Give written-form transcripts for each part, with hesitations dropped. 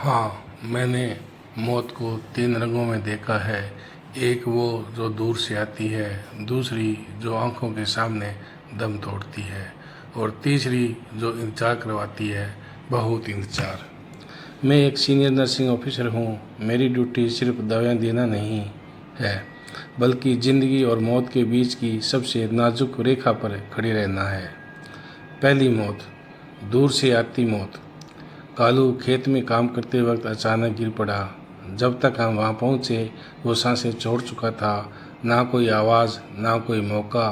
हाँ, मैंने मौत को 3 रंगों में देखा है। एक वो जो दूर से आती है, दूसरी जो आँखों के सामने दम तोड़ती है, और तीसरी जो इंतज़ार करवाती है, बहुत इंतज़ार। मैं एक सीनियर नर्सिंग ऑफिसर हूँ। मेरी ड्यूटी सिर्फ दवाएं देना नहीं है, बल्कि ज़िंदगी और मौत के बीच की सबसे नाजुक रेखा पर खड़ी रहना है। पहली मौत, दूर से आती मौत। कालू खेत में काम करते वक्त अचानक गिर पड़ा। जब तक हम वहां पहुंचे वो सांसें छोड़ चुका था। ना कोई आवाज़, ना कोई मौका,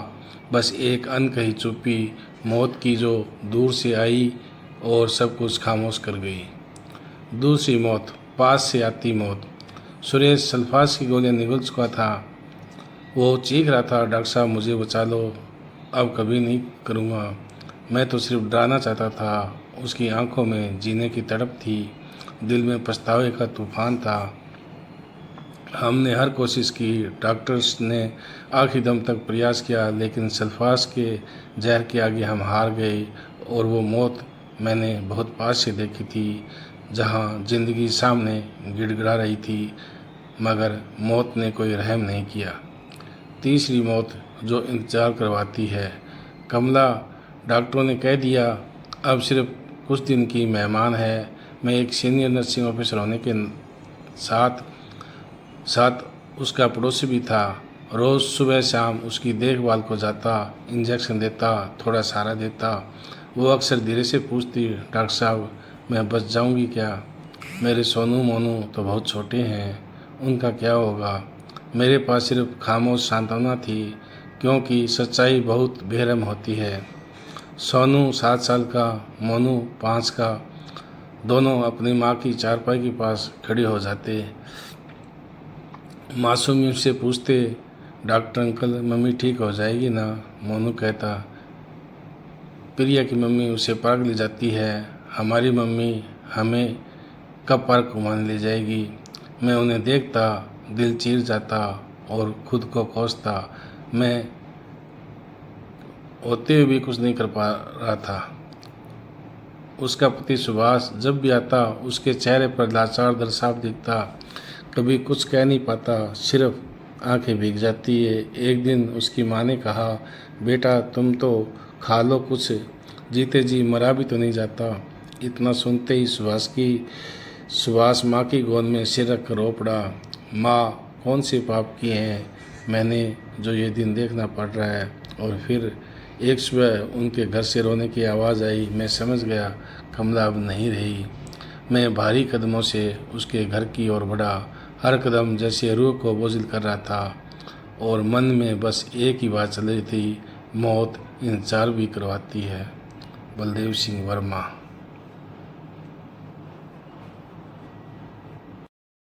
बस एक अनकही चुप्पी, मौत की जो दूर से आई और सब कुछ खामोश कर गई। दूसरी मौत, पास से आती मौत। सुरेश सल्फास की गोलियां निगल चुका था। वो चीख रहा था, डॉक्टर साहब मुझे बचा लो, अब कभी नहीं करूँगा। मैं तो सिर्फ डराना चाहता था। उसकी आंखों में जीने की तड़प थी, दिल में पछतावे का तूफान था। हमने हर कोशिश की, डॉक्टर्स ने आखिरी दम तक प्रयास किया, लेकिन सल्फास के जहर के आगे हम हार गए। और वो मौत मैंने बहुत पास से देखी थी, जहां जिंदगी सामने गिड़गिड़ा रही थी, मगर मौत ने कोई रहम नहीं किया। तीसरी मौत जो इंतज़ार करवाती है। कमला, डॉक्टरों ने कह दिया अब सिर्फ कुछ दिन की मेहमान है। मैं एक सीनियर नर्सिंग ऑफिसर होने के साथ साथ उसका पड़ोसी भी था। रोज़ सुबह शाम उसकी देखभाल को जाता, इंजेक्शन देता, थोड़ा सहारा देता। वो अक्सर धीरे से पूछती, डॉक्टर साहब मैं बच जाऊंगी क्या? मेरे सोनू मोनू तो बहुत छोटे हैं, उनका क्या होगा? मेरे पास सिर्फ खामोश सांत्वना थी, क्योंकि सच्चाई बहुत बेरहम होती है। सोनू 7 साल का, मोनू 5 का, दोनों अपनी माँ की चारपाई के पास खड़े हो जाते। मासूमियत से पूछते, डॉक्टर अंकल मम्मी ठीक हो जाएगी ना? मोनू कहता, प्रिया की मम्मी उसे पार्क ले जाती है, हमारी मम्मी हमें कब पार्क घुमाने ले जाएगी? मैं उन्हें देखता, दिल चीर जाता और खुद को कोसता। मैं होते हुए भी कुछ नहीं कर पा रहा था। उसका पति सुभाष जब भी आता, उसके चेहरे पर लाचार दर्द साफ दिखता। कभी कुछ कह नहीं पाता, सिर्फ आंखें भीग जाती है। एक दिन उसकी माँ ने कहा, बेटा तुम तो खा लो कुछ, जीते जी मरा भी तो नहीं जाता। इतना सुनते ही सुभाष माँ की गोद में सिर रख कर रो पड़ा। माँ, कौन से पाप किए हैं मैंने जो ये दिन देखना पड़ रहा है? और फिर एक सुबह उनके घर से रोने की आवाज़ आई। मैं समझ गया कमला अब नहीं रही। मैं भारी कदमों से उसके घर की ओर बढ़ा। हर कदम जैसे रूह को बोझिल कर रहा था, और मन में बस एक ही बात चल रही थी, मौत इंतजार भी करवाती है। बलदेव सिंह वर्मा।